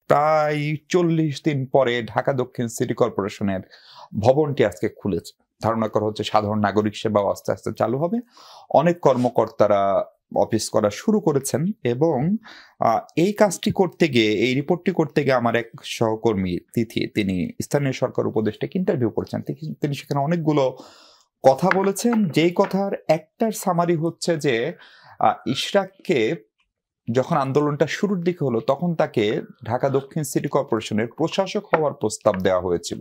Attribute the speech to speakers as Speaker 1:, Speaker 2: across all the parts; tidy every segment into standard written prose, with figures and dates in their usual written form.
Speaker 1: প্রায় 40 দিন পরে ঢাকা দক্ষিণ সিটি কর্পোরেশনের ভবনটি আজকে খুলেছে। ধারণা করা হচ্ছে সাধারণ নাগরিক সেবাও আস্তে আস্তে চালু হবে। অনেক কর্মকর্তারা অফিস করা শুরু করেছেন এবং এই কাজটি করতে গিয়ে, এই রিপোর্টটি করতে গিয়ে আমার এক সহকর্মী তিথি, তিনি স্থানীয় সরকার উপদেষ্টাকে ইন্টারভিউ করেছেন। তিনি সেখানে অনেকগুলো কথা বলেছেন, যেই কথার একটার সামারি হচ্ছে যে ইশরাককে যখন আন্দোলনটা শুরুর দিকে হলো তখন তাকে ঢাকা দক্ষিণ সিটি কর্পোরেশনের প্রশাসক হওয়ার প্রস্তাব দেওয়া হয়েছিল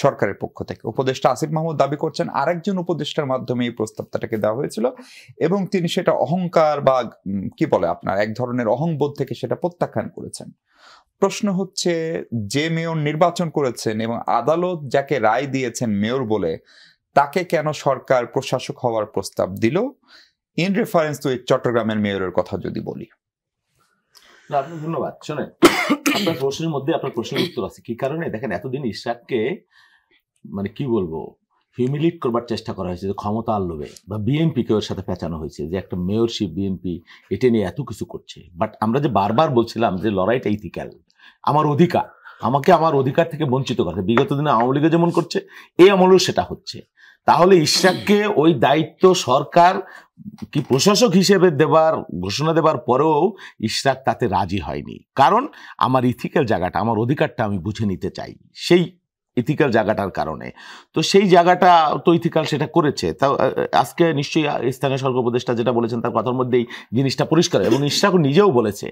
Speaker 1: সরকারের পক্ষ থেকে। উপদেষ্টা আসিফ মাহমুদ দাবি করছেন আরেকজন উপদেষ্টার মাধ্যমে এই প্রস্তাবটাকে দেওয়া হয়েছিল এবং তিনি সেটা অহংকার বা কি বলে আপনার এক ধরনের অহংবোধ থেকে সেটা প্রত্যাখ্যান করেছেন। প্রশ্ন হচ্ছে, যে মেয়র নির্বাচন করেছেন এবং আদালত যাকে রায় দিয়েছেন মেয়র বলে, তাকে কেন সরকার প্রশাসক হওয়ার প্রস্তাব দিল? ইন রেফারেন্স টু চট্টগ্রামের মেয়রের কথা যদি বলি।
Speaker 2: আপনি ধন্যবাদ। শোনেন, আপনার প্রশ্নের মধ্যে আপনার প্রশ্নের উত্তর আছে। কি কারণে দেখেন, এতদিন ইশরাককে মানে কি বলবো হিউমিলিট করবার চেষ্টা করা হয়েছে, যে ক্ষমতার লোভে, বা বিএনপিকে ওর সাথে পেঁচানো হয়েছে যে একটা মেয়রশিপ বিএনপি এটা নিয়ে এত কিছু করছে। বাট আমরা যে বারবার বলছিলাম যে লড়াইটা ইথিক্যাল, আমার অধিকার, আমাকে আমার অধিকার থেকে বঞ্চিত করছে। বিগত দিনে আওয়ামী লীগে যেমন করছে, এই আমলেও সেটা হচ্ছে। তাহলে ইশরাককে ওই দায়িত্ব সরকার কি প্রশাসক হিসেবে দেবার ঘোষণা দেবার পরেও ইশরাক তাতে রাজি হয়নি। কারণ আমার ইথিক্যাল জায়গাটা, আমার অধিকারটা আমি বুঝে নিতে চাই, সেই ইথিক্যাল জায়গাটার কারণে। তো সেই জায়গাটা তো ইথিক্যাল সেটা করেছে। তাও আজকে নিশ্চয়ই স্থানীয় সরকার উপদেষ্টা যেটা বলেছেন তার কথার মধ্যেই জিনিসটা পরিষ্কার। এবং ইশরাক নিজেও বলেছে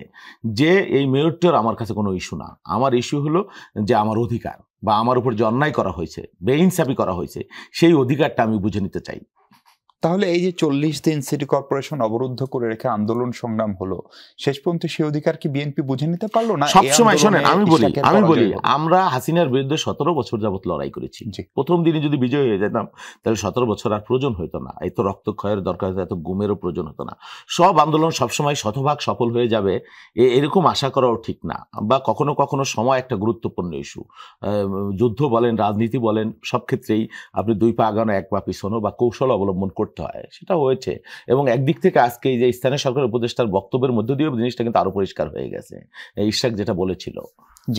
Speaker 2: যে এই মেয়রটার আমার কাছে কোনো ইস্যু না, আমার ইস্যু হলো যে আমার অধিকার বা আমার উপর যে অন্যায় করা হয়েছে, বেইনসাফি করা হয়েছে, সেই অধিকারটা আমি বুঝে নিতে চাই।
Speaker 1: তাহলে এই যে 40 দিন সিটি কর্পোরেশন অবরুদ্ধ করে রেখে আন্দোলন সংগ্রাম হলো, শেষ পর্যন্ত সেই অধিকার কি বিএনপি বুঝে নিতে পারলো না?
Speaker 2: সবসময় শোনেন, আমি বলি আমরা হাসিনার বিরুদ্ধে 17 বছর যাবত লড়াই করেছি। প্রথম দিনে যদি বিজয় হয়ে যেতাম তাহলে 17 বছর আর প্রয়োজন হতো না, এত রক্তক্ষয়ের দরকার হতো, এত গুমেরও প্রয়োজন হতো না। সব আন্দোলন সবসময় শতভাগ সফল হয়ে যাবে এরকম আশা করাও ঠিক না। বা কখনো কখনো সময় একটা গুরুত্বপূর্ণ ইস্যু। যুদ্ধ বলেন, রাজনীতি বলেন, সব ক্ষেত্রেই আপনি 2 পা আগানো 1 পা পিছনো বা কৌশল অবলম্বন করতে হয়, সেটা হয়েছে। এবং একদিক থেকে আজকে এই যে স্থানীয় সরকার উপদেষ্টার বক্তব্যের মধ্য দিয়ে জিনিসটা কিন্তু আরো পরিষ্কার হয়ে গেছে। ইশরাক যেটা বলেছিল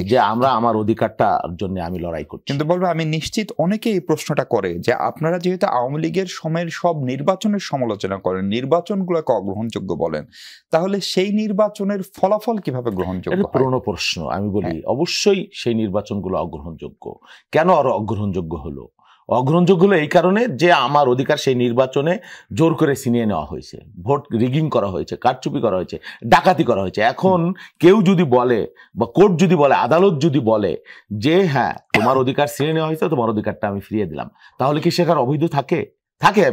Speaker 2: যে আমরা আমার অধিকারটার জন্য আমি লড়াই করছি।
Speaker 1: কিন্তু বলবো, আমি নিশ্চিত অনেকে এই প্রশ্নটা করে যে আপনারা যেহেতু আওয়ামী লীগের সময়ের সব নির্বাচনের সমালোচনা করেন, নির্বাচনগুলোকে অগ্রহণযোগ্য বলেন, তাহলে সেই নির্বাচনের ফলাফল কিভাবে গ্রহণযোগ্য?
Speaker 2: পুরনো প্রশ্ন। আমি বলি অবশ্যই সেই নির্বাচনগুলো অগ্রহণযোগ্য। কেন আরো অগ্রহণযোগ্য হলো? অগ্রহণযোগ্য হলো এই কারণে যে আমার অধিকার সেই নির্বাচনে জোর করে ছিনিয়ে নেওয়া হয়েছে, ভোট রিগিং করা হয়েছে, কারচুপি করা হয়েছে, ডাকাতি করা হয়েছে। এখন কেউ যদি বলে বা কোর্ট যদি বলে, আদালত যদি বলে যে হ্যাঁ তোমার অধিকার ছিনিয়ে নেওয়া হয়েছে, তোমার অধিকারটা আমি ফিরিয়ে দিলাম, তাহলে কি সেটার অবৈধ থাকে?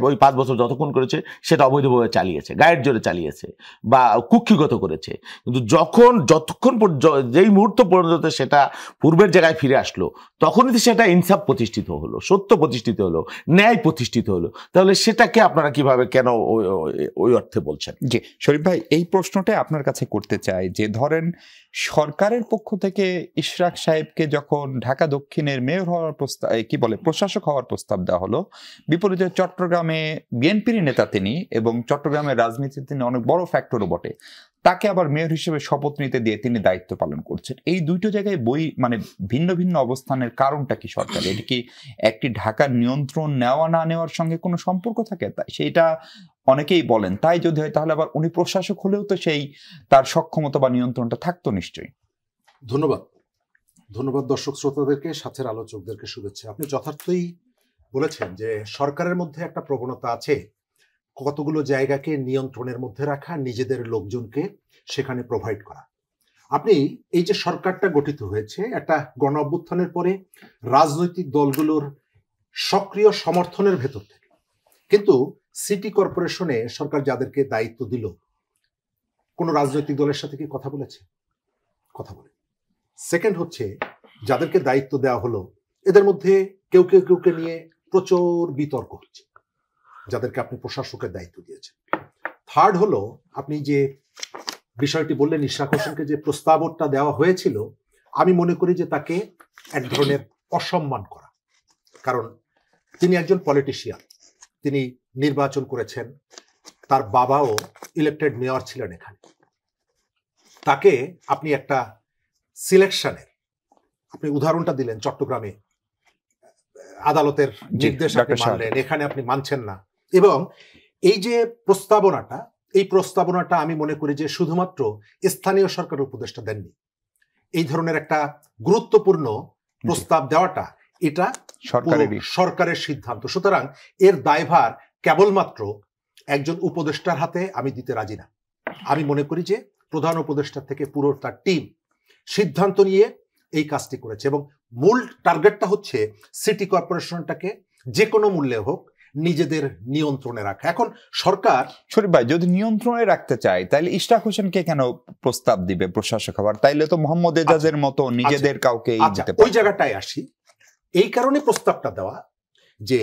Speaker 2: ওই 5 বছর যতক্ষণ করেছে সেটা অবৈধভাবে চালিয়েছে, গায়ের জোরে চালিয়েছে বা কুক্ষিগত করেছে। কিন্তু যতক্ষণ যেই মুহূর্ত পর্যন্ত সেটা পূর্বের জায়গায় ফিরে আসলো, তখনই সেটা ইনসাফ প্রতিষ্ঠিত হলো, সত্য প্রতিষ্ঠিত হলো, ন্যায় প্রতিষ্ঠিত হলো। তাহলে সেটাকে আপনারা কিভাবে কেন ওই অর্থে বলছেন?
Speaker 1: জি শরীফ ভাই, এই প্রশ্নটাই আপনার কাছে করতে চাই যে ধরেন সরকারের পক্ষ থেকে ইশরাক সাহেবকে যখন ঢাকা দক্ষিণের মেয়র হওয়ার প্রস্তাব, কি বলে প্রশাসক হওয়ার প্রস্তাব দেওয়া হলো, বিপরীতে চট্টগ্রামে বিএনপির নেতা তিনি এবং চট্টগ্রামের রাজনীতিতে তিনি অনেক বড় ফ্যাক্টরও বটে, তাকে আবার মেয়র হিসেবে শপথ নিতে দিয়ে তিনি দায়িত্ব পালন করছেন। এই দুইটো জায়গায় ভিন্ন ভিন্ন অবস্থানের কারণটা কি সরকার? এটি কি একটি ঢাকার নিয়ন্ত্রণ নেওয়া না নেওয়ার সঙ্গে কোনো সম্পর্ক থাকে? তাই সেইটা অনেকেই বলেন, তাই যদি হয় তাহলে আবার উনি প্রশাসক হলেও তো সেই তার সক্ষমতা বা নিয়ন্ত্রণটা থাকতো নিশ্চয়ই।
Speaker 3: ধন্যবাদ দর্শক শ্রোতাদেরকে, সাথের আলোচকদেরকে শুভেচ্ছা। আপনি যথার্থই বলেছেন যে সরকারের মধ্যে একটা প্রবণতা আছে কতগুলো জায়গাকে নিয়ন্ত্রণের মধ্যে রাখা, নিজেদের লোকজনকে সেখানে প্রোভাইড করা। আপনি এই যে সরকারটা গঠিত হয়েছে একটা গণ অভ্যুত্থানের পরে রাজনৈতিক দলগুলোর সক্রিয় সমর্থনের ভেতর থেকে, কিন্তু সিটি কর্পোরেশনে সরকার যাদেরকে দায়িত্ব দিল, কোন রাজনৈতিক দলের সাথে কি কথা বলেছে? কথা বলে। সেকেন্ড হচ্ছে, যাদেরকে দায়িত্ব দেওয়া হলো এদের মধ্যে কেউকে নিয়ে প্রচুর বিতর্ক হচ্ছে, যাদেরকে আপনি প্রশাসকের দায়িত্ব দিয়েছেন। থার্ড হলো, আপনি যে বিষয়টি বললেন ইশরাক হোসেনকে যে প্রস্তাবটা দেওয়া হয়েছিল, আমি মনে করি যে তাকে এক ধরনের অসম্মান করা। কারণ তিনি একজন পলিটিশিয়ান, তিনি নির্বাচন করেছেন, তার বাবাও ইলেক্টেড মেয়র ছিলেন এখানে। তাকে আপনি একটা সিলেকশনের, আপনি উদাহরণটা দিলেন চট্টগ্রামে আদালতের নির্দেশ আপনি মানলেন, এখানে আপনি মানছেন না, এবং এই যে প্রস্তাবনাটা, এই প্রস্তাবনাটা আমি মনে করি যে শুধুমাত্র স্থানীয় সরকারের উপদেষ্টা দেননি। এই ধরনের একটা গুরুত্বপূর্ণ প্রস্তাব দেওয়াটা এটা সরকারের সিদ্ধান্ত, সুতরাং এর দায়ভার কেবলমাত্র একজন উপদেষ্টার হাতে আমি দিতে রাজি না। আমি মনে করি যে প্রধান উপদেষ্টার থেকে পুরো তার টিম সিদ্ধান্ত নিয়ে এই কাজটি করেছে, এবং মূল টার্গেটটা হচ্ছে সিটি কর্পোরেশনটাকে যে কোনো মূল্যে হোক নিজেদের নিয়ন্ত্রণে রাখা। এখন সরকার
Speaker 1: শরীফ ভাই যদি নিয়ন্ত্রণে রাখতে চায় তাহলে ইশরাক হোসেনকে কেন প্রস্তাব দিবে প্রশাসক হবার? তাইলে তো মোহাম্মদ এজাজের মতো নিজেদের কাউকে
Speaker 3: ওই জায়গাটায় আসি। এই কারণে প্রস্তাবটা দেওয়া যে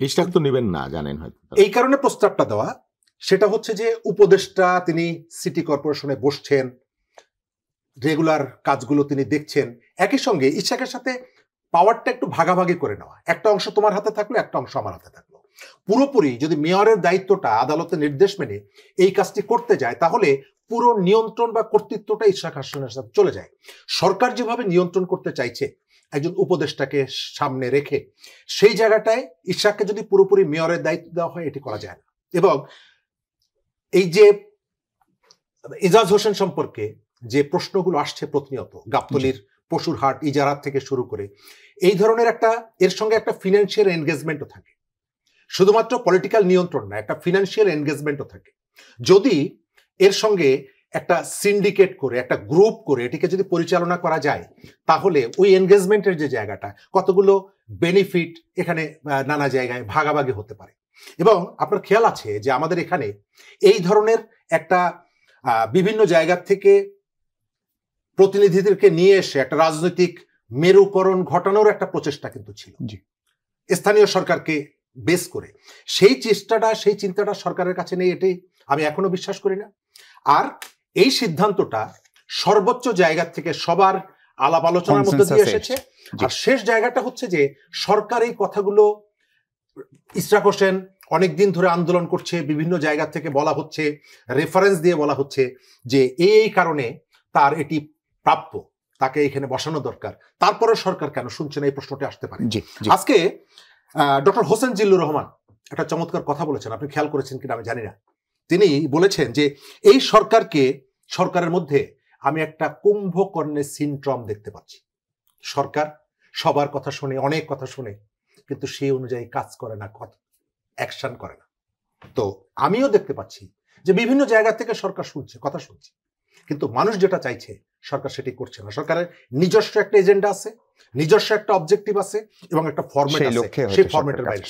Speaker 2: ইশরাক তো নেবেন না জানেন হয়তো,
Speaker 3: এই কারণে প্রস্তাবটা দেওয়া সেটা হচ্ছে যে উপদেষ্টা তিনি সিটি কর্পোরেশনে বসছেন, রেগুলার কাজগুলো তিনি দেখছেন, একই সঙ্গে ইশরাকের সাথে পাওয়ারটা একটু ভাগাভাগি করে নেওয়া, একটা অংশ তোমার হাতে থাকলো, একটা অংশ আমার হাতে থাকলো। পুরোপুরি যদি মেয়রের দায়িত্বটা আদালতের নির্দেশ মেনে এই কাজটি করতে যায় তাহলে পুরো নিয়ন্ত্রণ বা কর্তৃত্বটা ইশরাক হাসানের সাথে চলে যায়। সরকার যেভাবে নিয়ন্ত্রণ করতে চাইছে একজন উপদেষ্টাকে সামনে রেখে, সেই জায়গাটায় ইশরাককে যদি পুরোপুরি মেয়রের দায়িত্ব দেওয়া হয় এটি করা যায় না। এবং এই যে এজাজ হোসেন সম্পর্কে যে প্রশ্নগুলো আসছে প্রতিনিয়ত, গাবতলীর পশুর হাট ইজারাত থেকে শুরু করে, এই ধরনের একটা এর সঙ্গে একটা ফিনান্সিয়াল এনগেজমেন্টও থাকে, শুধুমাত্র পলিটিক্যাল নিয়ন্ত্রণ না, একটা ফিনান্সিয়াল এনগেজমেন্টও থাকে। যদি এর সঙ্গে একটা সিন্ডিকেট করে, একটা গ্রুপ করে এটিকে যদি পরিচালনা করা যায় তাহলে ওই এনগেজমেন্টের যে জায়গাটা, কতগুলো বেনিফিট এখানে নানা জায়গায় ভাগাভাগি হতে পারে। এবং আপনার খেয়াল আছে যে আমাদের এখানে এই ধরনের একটা বিভিন্ন জায়গা থেকে প্রতিনিধিদেরকে নিয়ে এসে একটা রাজনৈতিক মেরুকরণ ঘটানোর একটা প্রচেষ্টা কিন্তু ছিল স্থানীয় সরকারকে বেস করে। সেই চেষ্টাটা, সেই চিন্তাটা সরকারের কাছে নেই, এটাই আমি এখনো বিশ্বাস করি না। আর এই সিদ্ধান্তটা সর্বোচ্চ জায়গা থেকে সবার আলাপ আলোচনার মধ্যে দিয়ে এসেছে। আর শেষ জায়গাটা হচ্ছে যে সরকার এই কথাগুলো, ইশরাক হোসেন অনেকদিন ধরে আন্দোলন করছে, বিভিন্ন জায়গা থেকে বলা হচ্ছে, রেফারেন্স দিয়ে বলা হচ্ছে যে এই কারণে তার এটি প্রাপ্য, তাকে এখানে বসানো দরকার, তারপরে সরকার কেন শুনছে না, এই প্রশ্নটি আসতে পারে। আজকে ডক্টর হোসেন জিল্লুর রহমান একটা চমৎকার কথা বলেছেন, আপনি খেয়াল করেছেন কিনা আমি জানি না। তিনি বলেছেন যে এই সরকারের মধ্যে আমি একটা কুম্ভকর্ণের সিনড্রোম দেখতে পাচ্ছি। সরকার সবার কথা শুনে, অনেক কথা শুনে, কিন্তু সেই অনুযায়ী কাজ করে না, অ্যাকশন করে না। তো আমিও দেখতে পাচ্ছি যে বিভিন্ন জায়গা থেকে সরকার শুনছে, কথা শুনছে, কিন্তু মানুষ যেটা চাইছে সরকার সেটি করছে না। সরকারের নিজস্ব একটা এজেন্ডা আছে, নিজস্ব একটা অবজেক্টিভ আছে এবং একটা ফরম্যাট আছে, সেই ফরম্যাটের বাইরে।